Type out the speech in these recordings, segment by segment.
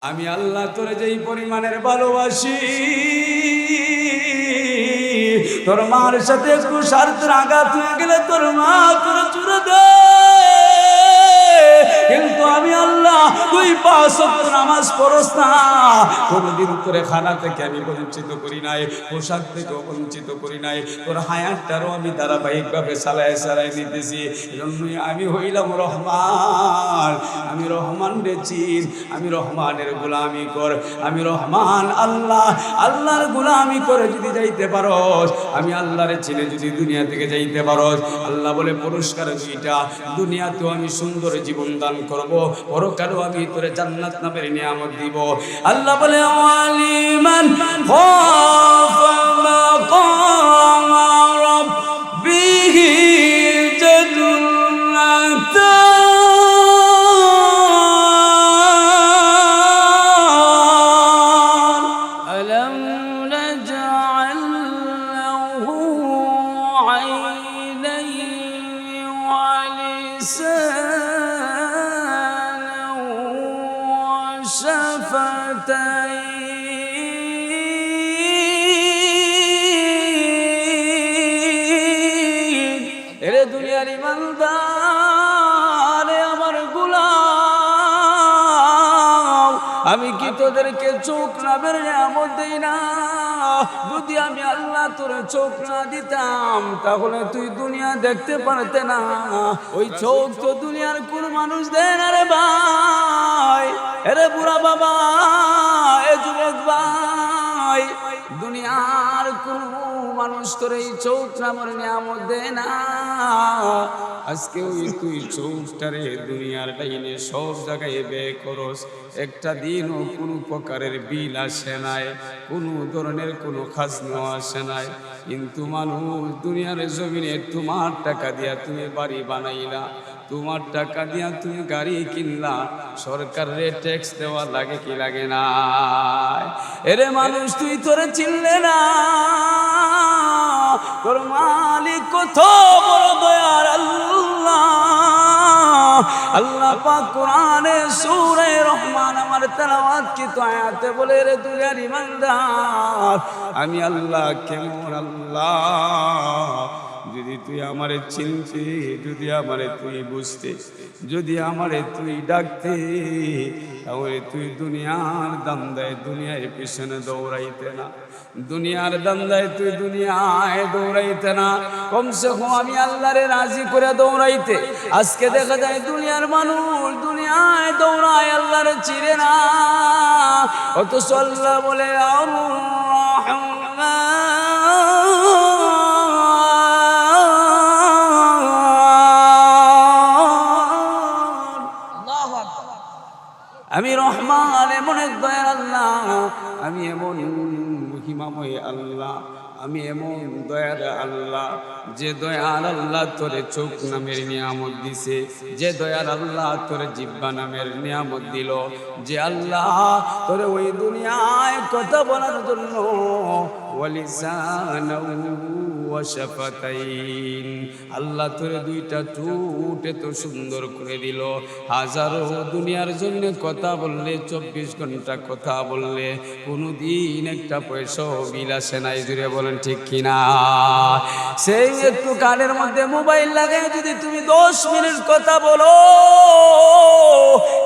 আমি আল্লাহ তোরে যেই পরিমাণের ভালোবাসি, তোর মার সাথে একটু স্বার্থের আঘাত হয়ে গেলে তোর মা তোর চুরে দে, কিন্তু আমি আল্লাহ তুই 5 ওয়াক্ত নামাজ পড়স না, কোনদিন তোরে খানা থেকে আমি বঞ্চিত করি নাই, পোশাক থেকে বঞ্চিত করি নাই, তোর হায়াতটারও আমি ধারাবাহিকভাবে চালায় নিতেছি। এজন্যই আমি হইলাম রহমান। আমি রহমান রে চিন, আমি রহমানের গোলামি কর, আমি রহমান আল্লাহ, আল্লাহর গোলামি করে যদি যাইতে পারস, আমি আল্লাহরে চিনে যদি দুনিয়া থেকে যাইতে পারস, আল্লাহ বলে পুরস্কার 2টা, দুনিয়াতেও আমি সুন্দর জীবন দান করব, পরকালেও আমি তোরে জান্নাত নামের নিয়ামত দিব। আল্লাহ বলে আলিমান খাফা মাকাম রাব্বিহি জান্নাতান আলাম নাজআল লাহু আইনাইনি ওয়া লিসানান ওয়া শাফাতাইন। এরে দুনিয়ার ইমানদার, আমার গোলাম, আমি কি তোদেরকে চোখ নামের নিয়ামত দেই না? যদি আমি আল্লাহ তোর চোখ না দিতাম তাহলে তুই দুনিয়া দেখতে পারতে না। ওই চোখ তো দুনিয়ার কোন মানুষ দেয় না রে ভাই। এরে বুড়া বাবা, এ যুবক ভাই, দুনিয়ার কোন মানুষ তোর এই চোখ নামের নিয়ামত দেয় না। আজকে ওই তুই চোখটারে দুনিয়ার লাইনে সব জায়গায় ব্যয় করস, একটা দিনও কোনো প্রকারের বিল আসে নাই, কোনো ধরনের কোনো খাজনা আসে নাই, কিন্তু মানুষ দুনিয়ার জমিনে তোমার টাকা দিয়া তুমি বাড়ি বানাইলা, তোমার টাকা দিয়া তুমি গাড়ি কিনলা, সরকারের ট্যাক্স দেওয়া লাগে কি লাগে না? এরে মানুষ তুই তোরে চিনলে না, তোর মালিক কত বড় দয়ার আল্লাহ। আল্লাহ পাক কোরআনে সূরা রহমান আমার তেলাওয়াত কি তো আয়াতে বলে, রে দুনিয়ার ইমানদার, আমি আল্লাহ কেমন আল্লাহ। যদি তুই আমারে চিনতে, যদি আমারে তুই বুঝতে, যদি আমারে তুই ডাকতে, তাহলে তুই দুনিয়ার দান্দায় দুনিয়ার পিছনে দৌড়াইতে না, দুনিয়ার দান্দায় তুই দুনিয়ায় দৌড়াইতে না, কমসে কম আমি আল্লাহরে রাজি করে দৌড়াইতে। আজকে দেখা যায় দুনিয়ার মানুষ দুনিয়ায় দৌড়ায়, আল্লাহরে চিনে না, অথচ আল্লাহ বলে আর আমি রহমান, এমন এক দয়ার আল্লাহ, আমি এমন মহিমাময় আল্লাহ, আমি এমন দয়ার আল্লাহ, যে দয়ার আল্লাহ তোরে চোখ নামের নিয়ামত দিছে, যে দয়ার আল্লাহ তোরে জিহ্বা নামের নিয়ামত দিল, যে আল্লাহ তোরে ওই দুনিয়ায় কথা বলার জন্য আল্লাহ তোরে 2টা ঠোঁট এত সুন্দর করে দিল। হাজারো দুনিয়ার জন্য কথা বললে, 24 ঘন্টা কথা বললে, কোনদিন একটা পয়সাও বিল আসে নাই। জুড়ে বলেন ঠিক কিনা? সেই একটু কানের মধ্যে মোবাইল লাগাই যদি তুমি 10 মিনিট কথা বলো,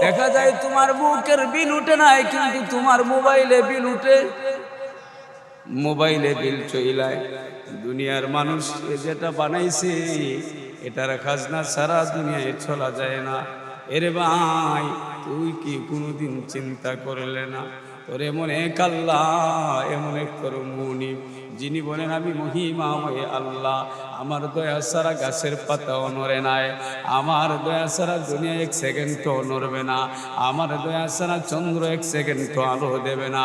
দেখা যায় তোমার বুকের বিল উঠে নাই, কিন্তু তোমার মোবাইলে বিল উঠে, মোবাইলে বিল চইলায়। দুনিয়ার মানুষ যেটা বানাইছে এটার খাজনা সারা দুনিয়ায় চলা যায় না। এরে ভাই, তুই কি কোনোদিন চিন্তা করলে না তোর এমন এক আল্লাহ, এমন এক তোর মুনিব, যিনি বলেন আমি মহিমাময় আল্লাহ, আমার দয়া ছাড়া গাছের পাতাও নড়ে নাই, আমার দয়া ছাড়া দুনিয়া 1 সেকেন্ডও নড়বে না, আমার দয়া ছাড়া চন্দ্র 1 সেকেন্ডও আলো দেবে না,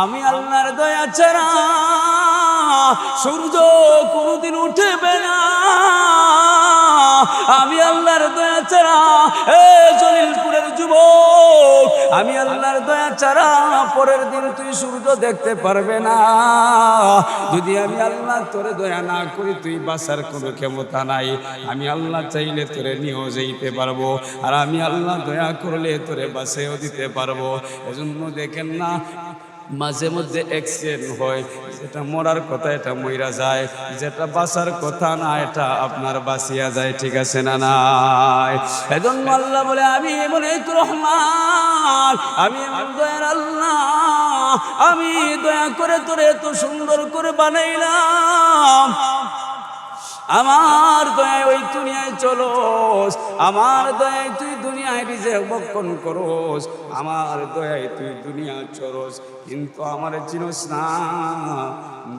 আমি আল্লাহর দয়া ছাড়া সূর্য কোনোদিন উঠবে না। আমি আল্লাহর দয়া ছাড়া এ জলিলপুরের যুবক, আমি আল্লাহর দয়া ছাড়া পরের দিন তুই সূর্য দেখতে পারবে না। যদি আমি আল্লাহ তোরে দয়া না করি তুই বাঁচার কোনো ক্ষমতা নাই। আমি আল্লাহ চাইলে তোরে নিয়েও যেতে পারবো, আর আমি আল্লাহ দয়া করলে তোরে বাঁচাইও দিতে পারবো। এজন্য দেখেন না মাঝে মধ্যে অ্যাক্সিডেন্ট হয়, যেটা মরার কথা এটা মইরা যায়, যেটা বাঁচার কথা না এটা আপনার বাঁচিয়া যায়। ঠিক আছে না নাই? এজন্য আল্লাহ বলে আমি এমন এক রহমান, আমি এমন দয়ার আল্লাহ, আমি দয়া করে তোরে এত সুন্দর করে বানাইলাম। আমার দয়ায় ওই দুনিয়ায় চলোস, আমার দয়ায় তুই দুনিয়ায় রিজিক ভক্ষণ করোস, আমার দয়ায় তুই দুনিয়া চড়োস, কিন্তু আমার চিনোস না।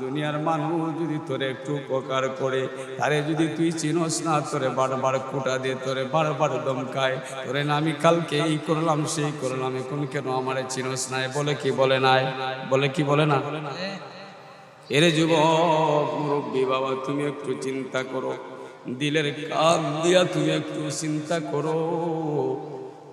দুনিয়ার মানুষ যদি তোরে একটু উপকার করে, তারে যদি তুই চিনোস না, তোরে বারবার কুটা দিয়ে তোরে বারবার দমকায়, তোরে না আমি কালকে এই করলাম সেই করলাম, এখন কেন আমারে চিনোস নাই? বলে কি বলে নাই? বলে কি বলে না? এরে যুবক মুরব্বী বাবা, তুমি একটু চিন্তা করো, দিলের কান দিয়া তুমি একটু চিন্তা করো,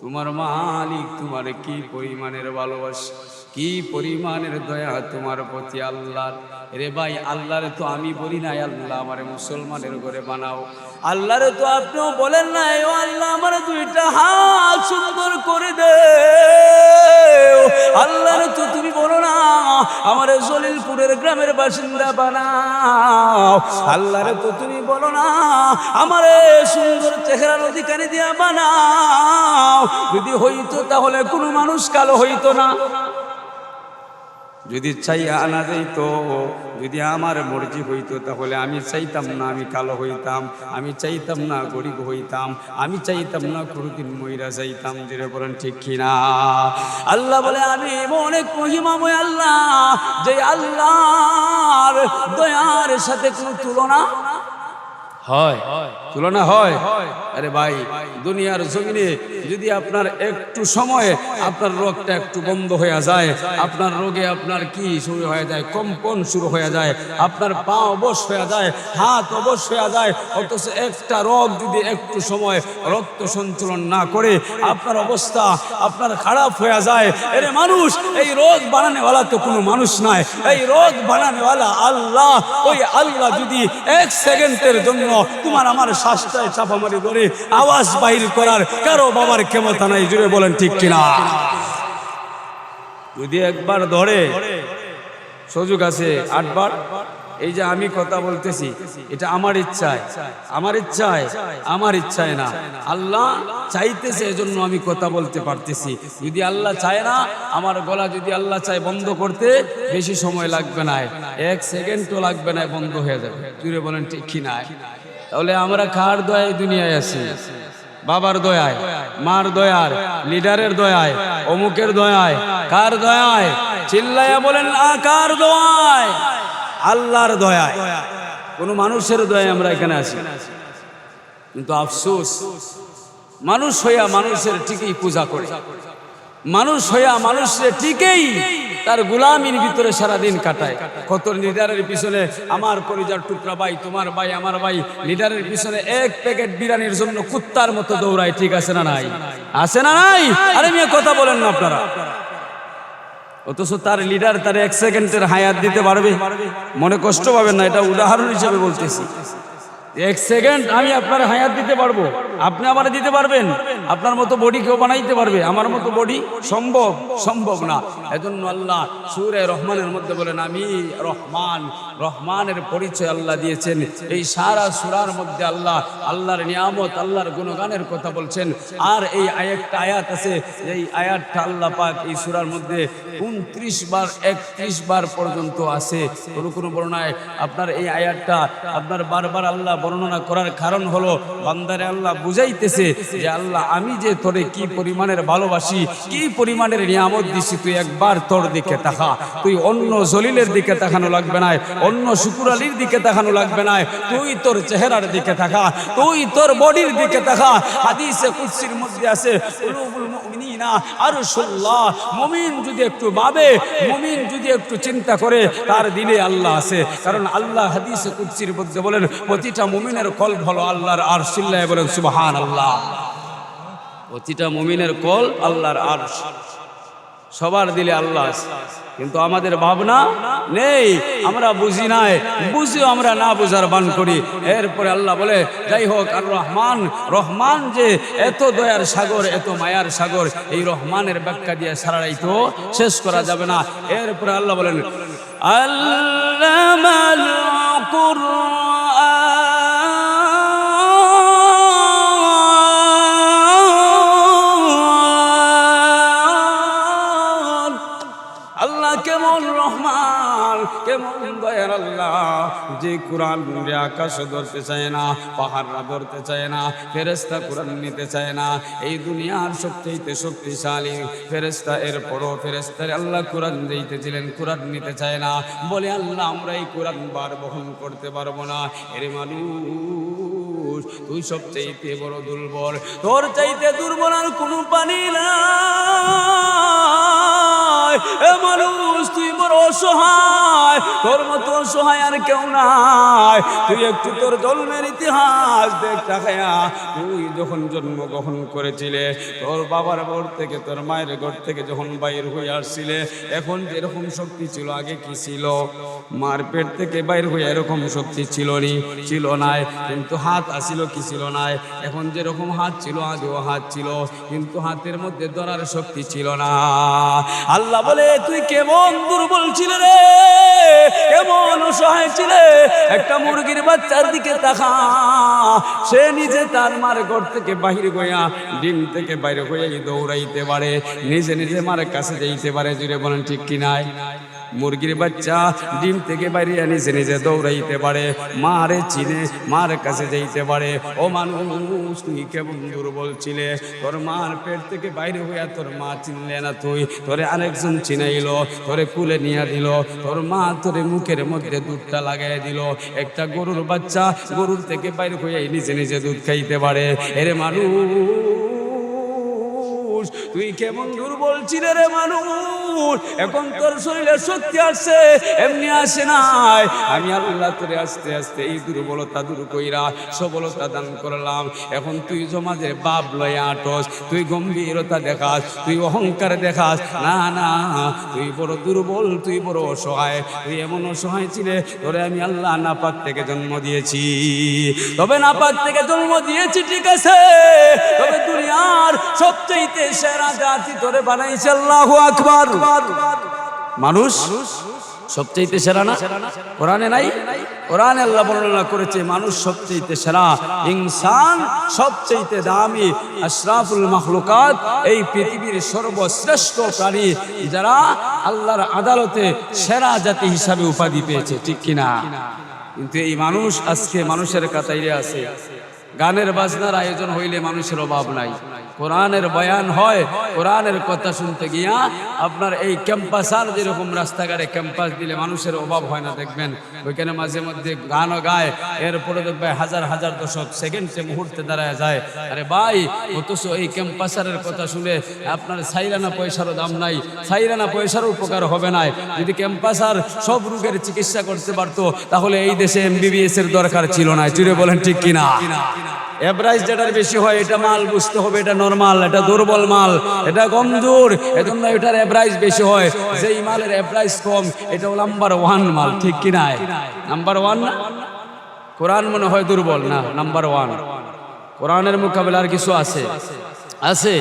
তোমার মালিক তোমার কি পরিমাণের ভালোবাসা, কি পরিমাণের দয়া তোমার প্রতি আল্লাহর। রে ভাই, আল্লাহরে তো আমি বলি নাই আল্লাহ আমারে মুসলমানের ঘরে বানাও, আল্লাহরে তো আপনিও বলেন নাই ও আল্লাহ আমার দুইটা হাত সুন্দর করে দে। আল্লাহরে তো তুমি বলো না আমার জলিলপুরের গ্রামের বাসিন্দা বানাও, আল্লাহরে তো তুমি বলো না আমারে সুন্দর চেহারার অধিকারী দিয়া বানাও। যদি হইতো তাহলে কোনো মানুষ কালো হইতো না, যদি চাইয়া আনা যাইতো, যদি আমার মর্জি হইতো তাহলে আমি চাইতাম না আমি কালো হইতাম, আমি চাইতাম না গরিব হইতাম, আমি চাইতাম না কোনোদিন মইরা যাইতাম। যেটা বলেন ঠিক কিনা? আল্লাহ বলে আমি অনেক মহিমাময় আল্লাহ, যে আল্লাহর দয়ার সাথে কোনো তুলনা হয়? তুলনা হয়? আরে ভাই, দুনিয়ার জমিনে যদি আপনার একটু সময় আপনার রোগটা একটু বন্ধ হয়ে যায়, আপনার রোগে আপনার কি শুরু হয়ে যায়, কম্পন শুরু হয়ে যায়, আপনার পা অবশ হয়ে যায়, হাত অবশ হয়ে যায়, অথচ একটা রোগ যদি একটু সময় রক্ত সঞ্চালন না করে আপনার অবস্থা আপনার খারাপ হয়ে যায়। এরে মানুষ, এই রোগ বানানেওয়ালা তো কোনো মানুষ নয়, এই রোগ বানানেওয়ালা আল্লাহ। ওই আল্লাহ যদি এক সেকেন্ডের জন্য তোমার আমার শ্বাসটায় চাপামারি করে আওয়াজ বাইর করার কারো বাবার ক্ষমতা নাই। জুড়ে বলেন ঠিক কিনা? যদি একবার ধরে সুযোগ আছে 8 বার। এই যে আমি কথা বলতেছি এটা আমার ইচ্ছায়, আমার ইচ্ছায়, আমার ইচ্ছায় না, আল্লাহ চাইতেছে এজন্য আমি কথা বলতে পারতেছি। যদি আল্লাহ চায় না, আমার গলা যদি আল্লাহ চায় বন্ধ করতে বেশি সময় লাগবে না, 1 সেকেন্ডও লাগবে না, বন্ধ হয়ে যাবে। জুড়ে বলেন ঠিক কিনা? তাহলে আমরা কার দয়ায় দুনিয়ায় আছি? বাবার দয়ায়, মার দয়ার, লিডারের দয়ায়, অমুকের দয়ায়, কার দয়ায়? চিল্লাইয়া বলেন কার দয়ায়? আল্লাহর দয়ায়। কোন মানুষের দয়ায় আমরা এখানে আছি। কিন্তু আফসোস, মানুষ হইয়া মানুষের ঠিকই পূজা করে, মানুষ হইয়া মানুষের ঠিকই তার গোলামির ভিতরে সারাদিন কাটায়। কত লিডারের পিছনে, আমার কলিজার টুকরা ভাই, তোমার ভাই, আমার ভাই, লিডারের পিছনে 1 প্যাকেট বিরিয়ানির জন্য কুত্তার মতো দৌড়ায়। ঠিক আছে না নাই? আছে না নাই? আরে মিয়া কথা বলেন না আপনারা। অথচ তার লিডার তার 1 সেকেন্ডের হায়াত দিতে পারবে? মনে কষ্ট পাবেন না, এটা উদাহরণ হিসেবে বলতেছি। 1 সেকেন্ড আমি আপনার হায়াত দিতে পারবো, আপনি আমার দিতে পারবেন? আপনার মতো বডি কেউ বানাইতে পারবে? আমার মতো বডি সম্ভব? সম্ভব না। এজন্য আল্লাহ সূরা রহমানের মধ্যে বলেন আমি রহমান, রহমানের পরিচয় আল্লাহ দিয়েছেন। এই সারা সূরার মধ্যে আল্লাহ আল্লাহর নিয়ামত, আল্লাহর গুণগানের কথা বলছেন। আর এই একটা আয়াত আছে, এই আয়াতটা আল্লাহ পাক এই সূরার মধ্যে 29 বার 31 বার পর্যন্ত আছে। কোন বর্ণনায় আপনার এই আয়াতটা আপনার বারবার আল্লাহ বর্ণনা করার কারণ হলো বান্দারে আল্লাহ বুঝাইতেছে যে আল্লাহ আমি যে তোরে কি পরিমাণের ভালোবাসি, কি পরিমাণের নিয়ামত দিছি, তুই একবার তোর দিকে তাকা। তুই অন্য জলিলের দিকে তাকানো লাগবে না, অন্য শুকুর আলীর দিকে তাকানো লাগবে না, তুই তোর চেহারার দিকে তাকা, তুই তোর বডির দিকে তাকা। হাদিসে কুদসির মধ্যে আছে কুলুবুল মুমিনিন না আরশুল্লাহ। মুমিন যদি একটু ভাবে, মুমিন যদি একটু চিন্তা করে, তার দিলে আল্লাহ আছে। কারণ আল্লাহ হাদিসে কুদসির মধ্যে বলেন প্রতিটা মুমিনের কল্ব হলো আল্লাহর আরশ। চিল্লায়ে বলেন সুবহানাল্লাহ। প্রতিটা মুমিনের কল্ব আল্লাহর আরশ, সবার দিলে আল্লাহ আছে। কিন্তু আমাদের ভাবনা নেই, আমরা বুঝি নাই, বুঝিও আমরা না বুঝার বান করি। এরপরে আল্লাহ বলে যাই হোক, আর রহমান, রহমান যে এত দয়ার সাগর, এত মায়ার সাগর, এই রহমানের ব্যাখ্যা দিয়ে সারাই তো শেষ করা যাবে না। এরপরে আল্লাহ বলেন আল্লামাল কুরআন, কেমন রহমান, কেমন দয়ার আল্লাহ, যে কোরআন রে আকাশ ধরতে চায় না, পাহাড়রা ধরতে চায় না, ফেরেশতা কোরআন নিতে চায় না। এই দুনিয়ার সবচেয়ে শক্তিশালী ফেরেশতা, এরপরও ফেরেশতার আল্লাহ কোরআন দিতেছিলেন, কোরআন নিতে চায় না। বলে আল্লাহ আমরা এই কোরআন বার বহন করতে পারবো না। এর মানুষ তুই সবচেয়ে বড় দুর্বল, তোর চাইতে দুর্বল আর কোনো পানি না। এ মানুষ তুই বড় অসহায়, তোর মতো অসহায় আর কেউ নাই। তুই একটু তোর জন্মের ইতিহাস দেখ তাকায়া। তুই যখন জন্মগ্রহণ করেছিলে, তোর বাবার ঘর থেকে, তোর মায়ের ঘর থেকে যখন বাইর হয়ে আসছিলে, এখন যেরকম শক্তি ছিল আগে কি ছিল? মার পেট থেকে বাইর হয়ে এরকম শক্তি ছিল নি? ছিল নাই। কিন্তু হাত আসিল কি ছিল নাই? এখন যেরকম হাত ছিল আগেও হাত ছিল, কিন্তু হাতের মধ্যে ধরার শক্তি ছিল না। আল্লাহ বলে তুই কেমন দুর্বল ছিলে রে, কেমন অসহায় ছিলে। একটা মুরগির বাচ্চার দিকে তাকা, সে নিজে তার মার ঘর থেকে বাহির হইয়া, ডিম থেকে বাইরে হইয়া দৌড়াইতে পারে, নিজে নিজে মার কাছে যাইতে পারে। জুড়ে বলেন ঠিক কি নাই? মুরগির বাচ্চা ডিম থেকে বাইরে নিজে নিজে দৌড়াইতে পারে, মারে চিনে মার কাছে যাইতে পারে। ও মানুষ তুই কেমন দুর্বল ছিলে, তোর মার পেট থেকে বাইরে হইয়া তোর মা চিনলে না, তুই তোরে আরেকজন চিনাইলো, তোরে কুলে নিয়ে দিল, তোর মা তোরে মুখের মধ্যে দুধটা লাগাই দিল। একটা গরুর বাচ্চা গরুর থেকে বাইরে হইয়া নিজে নিজে দুধ খাইতে পারে। এরে মানুষ তুই কেমন দুর্বল ছিলে রে মানুষ, এখন তোর শরীরে শক্তি আসছে, এমনি আসে নাই। আমি আল্লাহ তোরে আস্তে আস্তে এই দুর্বলতা দূর কইরা সবলতা দান করলাম। এখন তুই জমাজে বাপ লয়ে আটস, তুই গম্ভীরতা দেখাস, তুই অহংকার দেখাস। না না, তুই বড় দুর্বল, তুই বড় অসহায়। তুই এমন অসহায় ছিলে, তোরে আমি আল্লাহ নাপাক থেকে জন্ম দিয়েছি। তবে নাপাক থেকে জন্ম দিয়েছি ঠিক আছে, তবে দুনিয়ার সবচেয়ে সেরা জাতি তোরে বানাইছে। আল্লাহু আকবার। মানুষ সবচেয়ে সেরা না? কোরআনে নাই? কোরআনে আল্লাহ বর্ণনা করেছে মানুষ সবচেয়ে সেরা, ইনসান সবচেয়ে দামি, আশরাফুল মাখলুকাত, এই পৃথিবীর সর্বশ্রেষ্ঠ প্রাণী, যারা আল্লাহর আদালতে সেরা জাতি হিসাবে উপাধি পেয়েছে। ঠিক কিনা? কিন্তু এই মানুষ আজকে মানুষের কাতারে আছে। গানের বাজনার আয়োজন হইলে মানুষের অভাব নাই। কোরআনের বয়ান হয়, কোরআনের কথা শুনতে গিয়া আপনার এই ক্যাম্পাসার যেরকম রাস্তাঘাটে ক্যাম্পাস দিলে মানুষের অভাব হয় না, দেখবেন ওইখানে মাঝে মধ্যে গানও গায়, এরপরে দেখবে হাজার হাজার দশক সেকেন্ডে মুহূর্তে দাঁড়ায় যায়। আরে ভাই, অথচ এই ক্যাম্পাসারের কথা শুনে আপনার সাইরানা পয়সারও দাম নাই, সাইরানা পয়সারও উপকার হবে না। যদি ক্যাম্পাসার সব রোগের চিকিৎসা করতে পারতো, তাহলে এই দেশে MBBS এর দরকার ছিল না। জুড়ে বলেন ঠিক কিনা? এভারেজ যেটার বেশি হয় এটা মাল বুঝতে হবে, এটা নরমাল, এটা দুর্বল মাল, এটা কমজোর, এজন্য এটার এভারেজ বেশি হয়। যেই মালের এভারেজ কম, এটাও নাম্বার 1 মাল। ঠিক কিনা? নাম্বার 1 না? কোরআন মনে হয় দুর্বল না, নাম্বার 1। কোরআনের মোকাবেলা আর কিছু আছে? আছে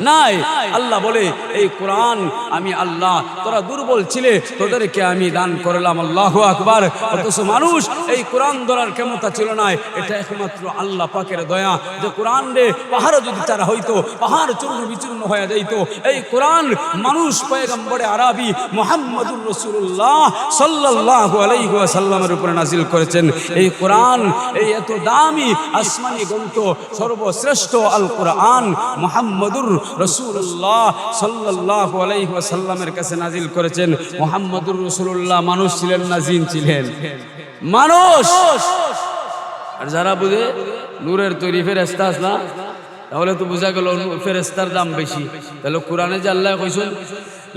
নাই? আল্লাহ বলে এই কোরআন আমি আল্লাহ, তোরা দুর্বল ছিলে, তোদেরকে আমি দান করলাম। আল্লাহু আকবার। অথচ মানুষ এই কোরআন ধরার ক্ষমতা ছিল না। এটা একমাত্র আল্লাহ পাকের দয়া, যে কোরআন রে পাহাড় যদি তারা হইতো, পাহাড় চূর্ণ বিচূর্ণ হয়ে যাইতো। এই কোরআন মানুষ পয়গম্বরে আরবি মুহাম্মদুর রাসূলুল্লাহ সাল্লাল্লাহু আলাইহি ওয়াসাল্লামের উপরে নাজিল করেছেন। এই কোরআন, এই এত দামি আসমানি গ্রন্থ, সর্বশ্রেষ্ঠ আল কোরআন মুহাম্মদুর রাসূলুল্লাহ সাল্লাল্লাহু আলাইহি ওয়াসাল্লামের কাছে নাজিল করেছেন। মুহাম্মদুর রাসূলুল্লাহ মানুষ ছিলেন না জিন ছিলেন? মানুষ। আর যারা বুঝে নূরের তৈরি ফেরেশতা না, তাহলে তো বোঝা গেল ফেরেশতার দাম বেশি। তাহলে কোরআনে যে আল্লাহ কইছেন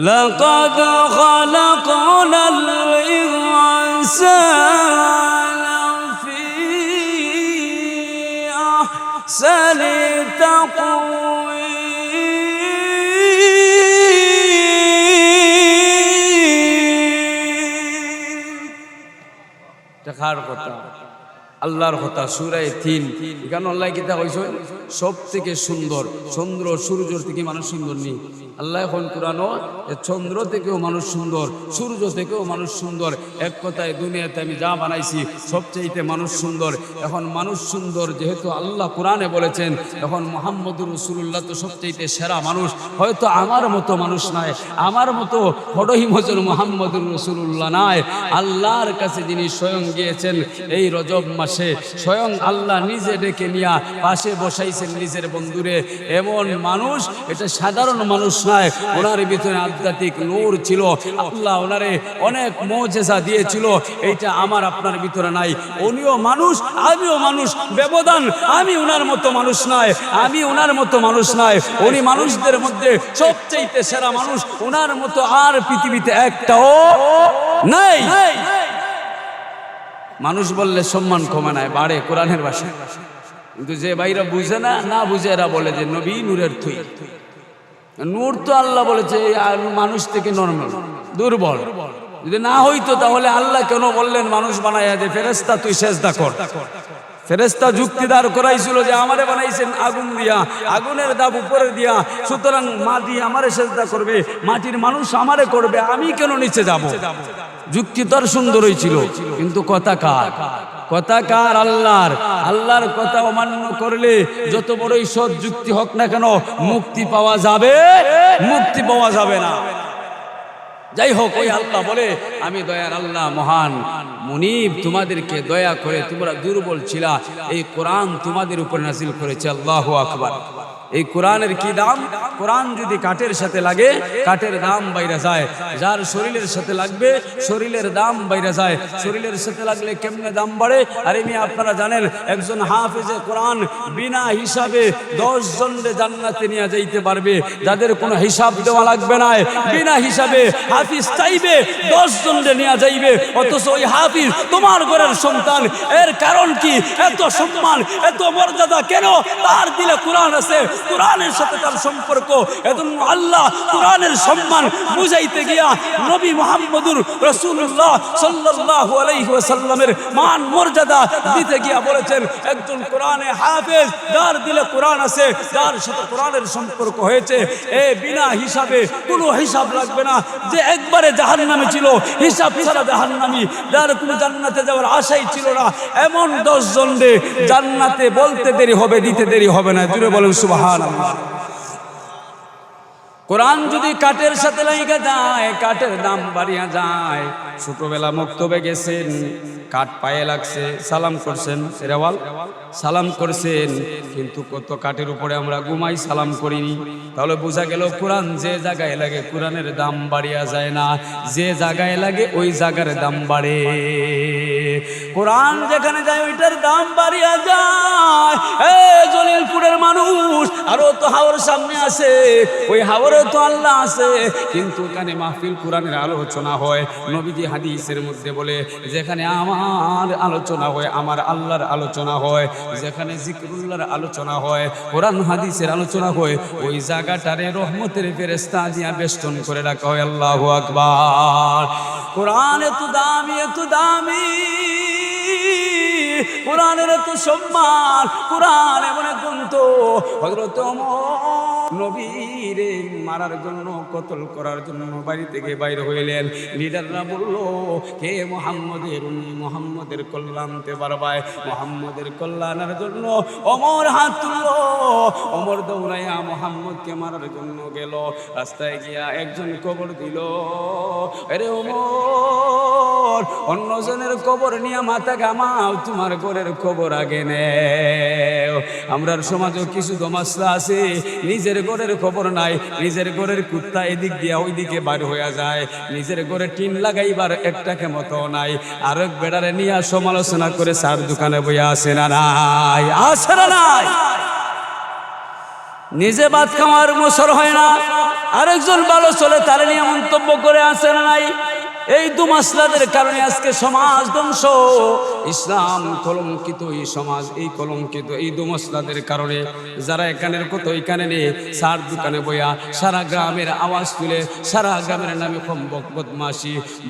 লাকাদ খালাকনাল ইনসানা ফি আহসানি তাকওয়ীম। দেখার কথা আল্লাহর কথা সূরা ৩ এখানে আল্লাহ কিতা কইছে সব থেকে সুন্দর চন্দ্র সূর্য থেকে মানুষ সুন্দর নেই। আল্লাহ এখন কোরআনও চন্দ্র থেকেও মানুষ সুন্দর, সূর্য থেকেও মানুষ সুন্দর। এক কথায় দুনিয়াতে আমি যা বানাইছি সবচেয়ে মানুষ সুন্দর। এখন মানুষ সুন্দর যেহেতু আল্লাহ কোরআনে বলেছেন, এখন মুহাম্মদুর রাসূলুল্লাহ তো সবচেয়ে সেরা মানুষ। হয়তো আমার মতো মানুষ নাই, আমার মতো ফটোহিমজন মুহাম্মদুর রাসূলুল্লাহ নাই। আল্লাহর কাছে যিনি স্বয়ং গিয়েছেন এই রজব মাসে, স্বয়ং আল্লাহ নিজে ডেকে নিয়া পাশে বসাইছেন নিজের বন্ধুরে। এমন মানুষ, এটা সাধারণ মানুষ নয়, ওনার ভিতরে আধ্যাত্মিক নূর ছিল। আল্লাহ ওনারে অনেক মুজিজা দিয়েছিল, এইটা আমার আপনার ভিতরে নাই। উনিও মানুষ, আমিও মানুষ, ব্যবধান। আমি ওনার মতো মানুষ নয়, আমি ওনার মতো মানুষ নয়। উনি মানুষদের মধ্যে সবচেয়ে সেরা মানুষ, ওনার মতো আর পৃথিবীতে একটাও নাই। মানুষ বললে সম্মান কমে নাই, বাড়ে কোরআনের ভাষায়। কিন্তু যে ভাইরা বুঝে না বুঝে এরা বলে যে নবী নূরের থুই। নূর তো আল্লাহ বলেছে মানুষ থেকে নরমাল দুর্বল। যদি না হইতো তাহলে আল্লাহ কেন বললেন মানুষ বানাইয়া যে ফেরেশতা তুই সেজদা কর? ফেরেশতা যুক্তিদার করাইছিল যে আমারে বানাইছেন আগুন দিয়া, আগুনের দাব উপরে দিয়া, সুতরাং মাটি আমারে সেজদা করবে, মাটির মানুষ আমারে করবে, আমি কেন নিচে যাব? যুক্তি তার সুন্দর হয়েছিল, কিন্তু কথা কার? কথা কার? আল্লাহর। আল্লাহর কথা অমান্য করলে যত বড়ই সৎ যুক্তি হোক না কেন মুক্তি পাওয়া যাবে? মুক্তি পাওয়া যাবে না। যাই হোক, ওই আল্লাহ বলে আমি দয়ার আল্লাহ মহান মুনিব, তোমাদেরকে দয়া করে, তোমরা দুর্বল ছিলা, এই কোরআন তোমাদের উপর নাযিল করেছে। আল্লাহু আকবার। এই কোরআনের কি দাম? কোরআন যদি কাঠের সাথে লাগে কাঠের দাম বাইরে যায়, যার শরীরের সাথে লাগবে শরীরের দাম বাইরে যায়। শরীরের সাথে লাগলে কেমনে দাম বাড়ে? আরে মিয়া আপনারা জানেন একজন হাফেজে কোরআন বিনা হিসাবে 10 জনকে জান্নাতে নিয়ে যাইতে পারবে, যাদের কোনো হিসাব দেওয়া লাগবে না। বিনা হিসাবে হাফিজ চাইবে 10 জনকে নিয়ে যাইবে, অথচ ওই হাফিজ তোমার ঘরের সন্তান। এর কারণ কি? এত সম্মান, এত মর্যাদা কেন? তার দিলে কোরআন আছে, কোরআনের সাথে তার সম্পর্ক। এজন্য আল্লাহ কোরআনের সম্মান বুঝাইতে গিয়া নবী মুহাম্মদুর রাসূলুল্লাহ সাল্লাল্লাহু আলাইহি ওয়াসাল্লামের মান মর্যাদা দিতে গিয়া বলেছেন একজন কোরআনে হাফেজ, যার দিলে কোরআন আছে, যার সাথে কোরআনের সম্পর্ক হয়েছে, এ বিনা হিসাবে কোনো হিসাব লাগবে না। যে একবারে জাহান্নামে ছিল, হিসাব ছাড়া জাহান্নামী, যার কোনো জান্নাতে যাওয়ার আশাই ছিল না, এমন 10 জনকে জান্নাতে বলতে দেরি হবে, দিতে দেরি হবে না। জুড়ে বলেন সুবহানাল্লাহ। কোরআন যদি কাঠের সাথে লাগা যায়, কাঠের দাম বাড়িয়া যায়। ছোটবেলা মক্তবে গেছেন, কাঠ পায়ে লাগছে, সালাম করছেন, রেওয়াল সালাম করছেন, কিন্তু কত কাঠের উপরে আমরা ঘুমাই, সালাম করিনি। তাহলে বোঝা গেল কোরআন যে জায়গায় লাগে কোরআনের দাম বাড়িয়া যায় না, যে জায়গায় লাগে ওই জায়গার দাম বাড়ে। কোরআন যেখানে যায় ওইটার দাম বাড়িয়া যায়। জলিলপুরের মানুষ আরো তো হাওর সামনে আছে, ওই হাওরে তো আল্লাহ আছে, কিন্তু ওখানে মাহফিল কোরআনের আলোচনা হয়। নবীজি হাদিসের মধ্যে বলে যেখানে আমার আলোচনা হয়, আমার আল্লাহর আলোচনা হয়, যেখানে জিকরুল্লাহর আলোচনা হয়, কোরআন হাদিসের আলোচনা হয়, ওই জায়গাটারে রহমতের ফেরেশতা দিয়া বেষ্টন করে রাখা হয়। আল্লাহু আকবার। কোরআন এত দামি, এত দামি, কোরআনের এত সম্মান, কোরআন এমন এক গ্রন্থ। হযরত ওমর নবীরে মারার জন্য, কতল করার জন্য বাড়ি থেকে বাইরে হইলেন। লিডাররা বলল কে মুহাম্মদের কল্যাণ আনতে পারবায়? মুহাম্মদের কল্যাণের জন্য ওমর হাত তুলল। ওমর দৌড়াইয়া মুহাম্মদকে মারার জন্য গেল। রাস্তায় গিয়া একজন কবর দিল। আরে ওমর, অন্যজনের কবর নিয়ে মাথা ঘামাও, তোমার ঘরের কবর আগে নেও। আমরার সমাজও কিছু দমাসলা আছে, নিজের ঘরের খবর নাই, নিজের ঘরের কুত্তা এদিক দিয়া ওইদিকে বার হইয়া যায়, নিজের ঘরে টিন লাগাইবার একটা ক্ষমতা নাই, আরেক বেড়ারে নিয়ে সমালোচনা করে সার দোকানে বইয়া আসে না নাই? আসে না নাই? নিজে ভাত খাওয়ার মোসর হয় না, আরেকজন ভালো চলে তার নিয়ে মন্তব্য করে আসে না নাই। এই দু মাসলাদের কারণে আজকে সমাজ ধ্বংস, ইসলাম কলঙ্কিত, এই সমাজ এই কলঙ্কিত এই দু মাসলাদের কারণে। যারা এখানের কত ওইখানে নিয়ে সার দোকানে বইয়া সারা গ্রামের আওয়াজ তুলে, সারা গ্রামের নামে কম্বক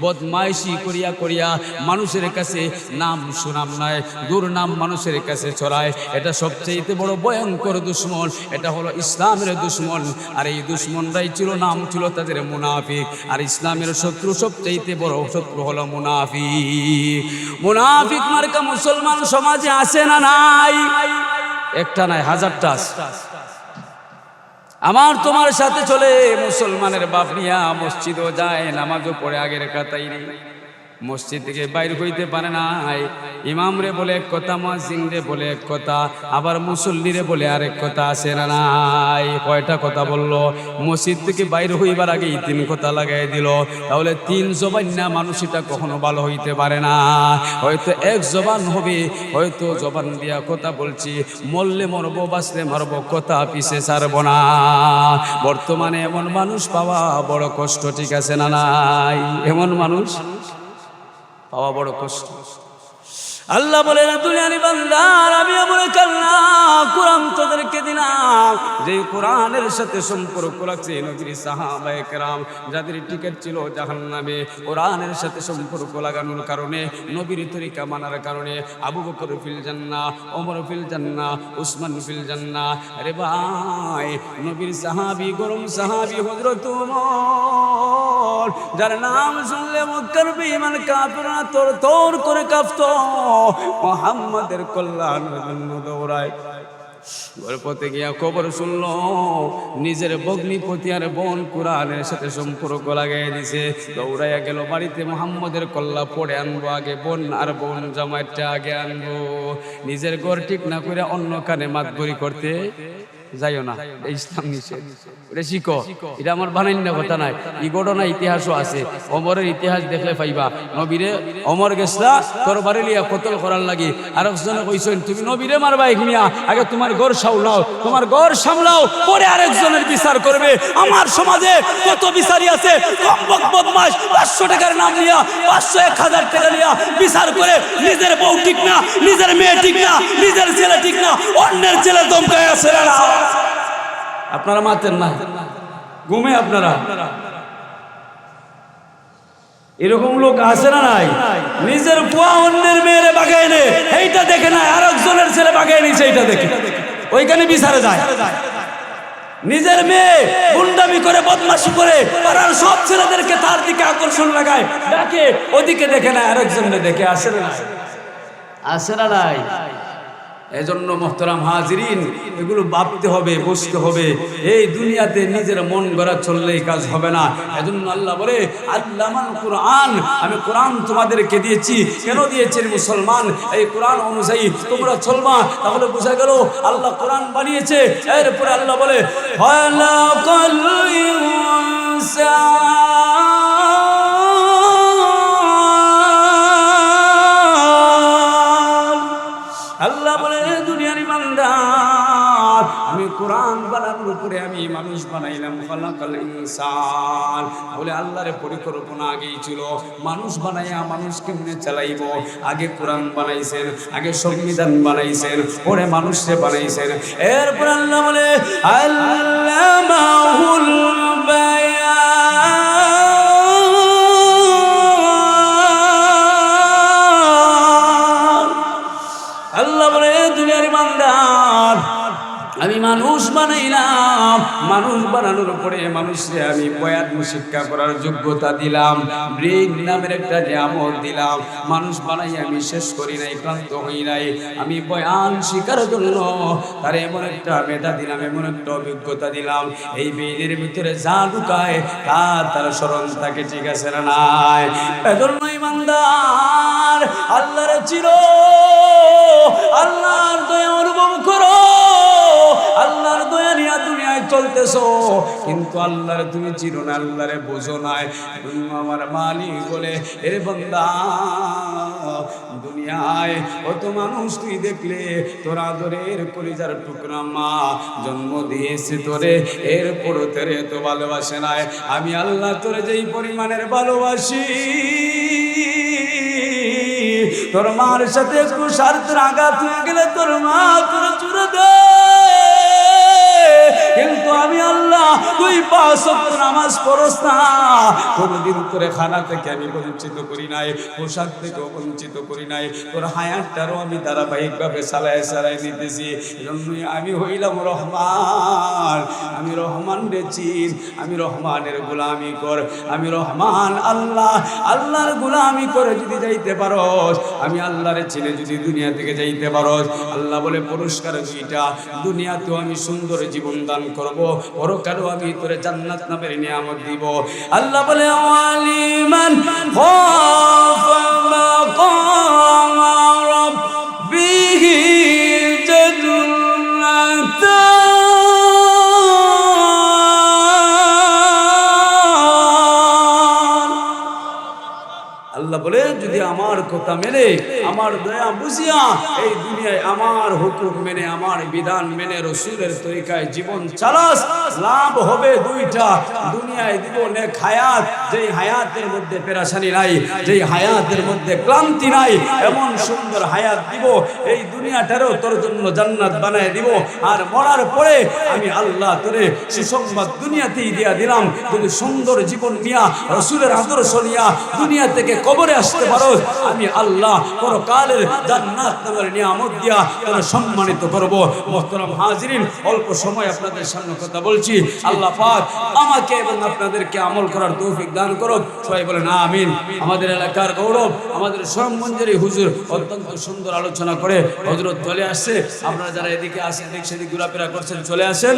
বদমাইশি করিয়া করিয়া মানুষের কাছে নাম সুনাম নাই, দুর্নাম মানুষের কাছে ছড়ায়। এটা সবচেয়ে বড় ভয়ঙ্কর দুশ্মন, এটা হলো ইসলামের দুশ্মন। আর এই দুশ্মনরাই ছিল, নাম ছিল তাদের মুনাফিক। আর ইসলামের শত্রু সবচেয়ে বড় শত্রু হলো মুনাফিক। মুনাফিক মার্কা মুসলমান সমাজে আছে না নাই? একটা নাই, হাজারটা আছে। আমার তোমার সাথে চলে মুসলমানের বাপ নিয়া মসজিদও যায়, নামাজও পড়ে আগের কাতাই নেই, মসজিদ থেকে বাইর হইতে পারে নাই। ইমাম রে বলে এক কথা, মুয়াজ্জিন রে বলে এক কথা, আবার মুসল্লি রে বলে আরেক কথা, আছে না নাই? কয়টা কথা বললো? মসজিদ থেকে বাইর হইবার আগেই 3 কথা লাগাই দিল। তাহলে 3 জবান না মানুষ এটা কখনো ভালো হইতে পারে না। হয়তো এক জবান হবে, হয়তো জবান দিয়া কথা বলছি, মরলে মরবো বাঁচলে মরবো, কথা পিছে ছাড়বো না। বর্তমানে এমন মানুষ পাওয়া বড় কষ্ট, ঠিক আছে না নাই? এমন মানুষ পাওয়া বড় কষ্ট। আল্লাহ বলে না দুনিয়ার বান্দার, আমি বলে কাল্লা কোরআন তোদেরকে দিলাম, যে কোরআনের সাথে সম্পর্ক রাখছে নবীর সাহাবায়ে কেরাম, যাদের টিকেট ছিল জাহান্নামে, কোরআনের সাথে সম্পর্ক লাগানোর কারণে, নবীর তরিকা মানার কারণে আবু বকর ফিল জান্নাহ, ওমর ফিল জান্নাহ, উসমান ফিল জান্নাহ। আরে ভাই, নবীর সাহাবী, গরম সাহাবী হযরত ওমর, যার নাম শুনলে মক্কার বেঈমান কাফেররা তর করে কাঁপতো, মুহাম্মাদের কল্যাণের জন্য দৌড়ায়। গল্পতে গিয়া খবর শুনলো নিজের ভগ্নিপতি আর বোন কোরআনের সাথে সম্পর্ক লাগাই দিছে, দৌড়াইয়া গেল বাড়িতে, মুহাম্মাদের কল্লা পড়ে আনবো আগে, বোন আর বোন জামাইটা আগে আনবো। নিজের ঘর ঠিক না করে অন্য কানে মাতবরি করতে যাইও না, ইসলাম নিষেধ। ওটা শিখো, এটা আমার বানাই না কথা নাই, এই ঘটনা ইতিহাসও আছে। ওমরের ইতিহাস দেখলে পাইবা, নবীরে ওমর গেছলা তোর বাড়ি লিয়া কতল করার লাগি, আরেকজনে কইছেন তুমি নবীরে মারবা, মিয়া আগে তোমার ঘর সামলাও, তোমার ঘর সামলাও, পরে আরেকজনের বিচার করবে। আমার সমাজে কত বিচারই আছে, কম্বক বদমাশ 500 টাকার নাম নিয়া 500 1000 টাকা নিয়া বিচার করে, নিজের বউ ঠিক না, নিজের মেয়ে ঠিক না, নিজের ছেলে ঠিক না, অন্যের ছেলে দমকায় আছে না। আপনারা মাতেন না, ঘুমে আপনারা, এরকম লোক আছে না নাই? নিজের বুয়া অন্যের মেয়েরে বাগায় নে, এইটা দেখে না, আরেকজনের ছেলে বাগায় নিছে এইটা দেখে, ওইখানে বিচারে যায়। নিজের মেয়ে গুন্ডামি করে, বদমাশি করে, পাড়ার সব ছেলেদেরকে তার দিকে আকর্ষণ লাগায়, ডাকে, ওদিকে দেখে না, আরেকজনের দেখে। আসে না, আসে না নাই? এজন্য মোহতারাম হাজিরিন, এগুলো ভাবতে হবে, বুঝতে হবে। এই দুনিয়াতে নিজের মন গড়া চললেই কাজ হবে না। এজন্য আল্লাহ বলে আল্লামাল কোরআন, আমি কোরআন তোমাদেরকে দিয়েছি। কেন দিয়েছেন? মুসলমান এই কোরআন অনুযায়ী তোমরা চলবা, তাহলে বোঝা গেল আল্লাহ কোরআন বানিয়েছে। এরপরে আল্লাহ বলে খালাকাল ইনসান, আল্লাহ বলে দুনিয়ার ইমানদার, আমি কোরআন বানানোর উপরে আমি মানুষ বানাইলাম। খালাকাল ইনসান বলে আল্লাহর পরিকল্পনা আগেই ছিল, মানুষ বানাইয়া মানুষ কেমনে চালাইব। আগে কোরআন বানাইছেন, আগে সংবিধান বানাইছেন, পরে মানুষকে বানাইছেন। এরপর আল্লাহ বলে আল্লামাহুল বায়ান, আল্লাহ বলে দুনিয়ার ইমানদার, আমি মানুষ বানাইলাম, মানুষ বানানোর পরে মানুষকে আমি বয়ান শিক্ষা করার যোগ্যতা দিলাম, ব্রেন নামের একটা নিয়ামত দিলাম। মানুষ বানাই আমি শেষ করি নাই, ক্লান্ত হই নাই। আমি বয়ান শিখার জন্য তার এমন একটা মেধা দিলাম, এমন একটা অভিজ্ঞতা দিলাম, এই ব্রেনের ভিতরে যা ঢুকায় তার স্মরণ থাকে, ঠিক আছে না নাই? এজন্য ইমানদার আল্লাহর চির, আল্লাহর দয়া অনুভব করো। আল্লাহর দয়া নিয়ে দুনিয়ায় চলতেছো, কিন্তু আল্লাহর তুমি চিনো না, আল্লাহরে বোঝো না। আমার মালিক বলে, এ বান্দা, দুনিয়ায় কত মানুষ তুই দেখলে, তোর আদরের কলিজার টুকরা মা জন্ম দিয়েছে তোরে, এরপর তোরে তো ভালোবাসে নাই। আমি আল্লাহ তোরে যেই পরিমাণের ভালোবাসি, তোর মার সাথে একটু স্বার্থের আঘাত হয়ে গেলে তোর মা তোর চুরে দে, কিন্তু আমি আল্লাহ তুই 5 ওয়াক্ত নামাজ পড়স না, কোনদিন তোরে খানা থেকে আমি বঞ্চিত করি নাই, পোশাক থেকে বঞ্চিত করি নাই, তোর হায়াতটারও আমি ধারাবাহিকভাবে চালায় নিতেছি। এজন্যই আমি হইলাম রহমান। আমি রহমান রে চিন, আমি রহমানের গোলামি কর, আমি রহমান আল্লাহ, আল্লাহর গোলামি করে যদি যাইতে পারস, আমি আল্লাহরে চিনে যদি দুনিয়া থেকে যাইতে পারস, আল্লাহ বলে পুরস্কার 2টা, দুনিয়াতেও আমি সুন্দর জীবন দান করব, পরকালেও আমি তোরে জান্নাত নামের নিয়ামত দিব। আল্লাহ বলে আলিমান খাফা মাকাম রাব্বিহি জান্নাতান, আল্লাহ বলে যদি আমার কথা মেনে, আমার দয়া বুঝিয়া এই দুনিয়ায় আমার হুকুম মেনে, আমার বিধান মেনে, রসুলের তরিকায় জীবন চালাস, লাভ হবে 2টা। দুনিয়ায় দিব নেক হায়াত, যেই হায়াতের মধ্যে পেরেশানি নাই, যেই হায়াতের মধ্যে ক্লান্তি নাই, এমন সুন্দর হায়াত দিব, এই দুনিয়াটারও তোর জন্য জান্নাত বানায় দিব। আর মরার পরে আমি আল্লাহ তোরে সুসংবাদ দুনিয়াতেই দিয়া দিলাম, যদি সুন্দর জীবন নিয়া, রসুলের আদর্শ নিয়া দুনিয়া থেকে কবরে আসতে পারো, আমি আল্লাহ পরকালের জান্নাত নামের নিয়ামত দিয়া তোরা সম্মানিত করব। মুহতারাম হাজিরিন, অল্প সময় আপনাদের সামনে কথা বলছি, আল্লাহ পাক আমাকে এবং আপনাদেরকে আমল করার তৌফিক দান করুক। সবাই বলেন আমিন। আমাদের এলাকার গৌরব, আমাদের সোহমঞ্জরি হুজুর অত্যন্ত সুন্দর আলোচনা করে হযরত চলে আসছে। আপনারা যারা এদিকে আসেন, এদিক সেদিক ঘোরাফেরা করছেন, চলে আসেন।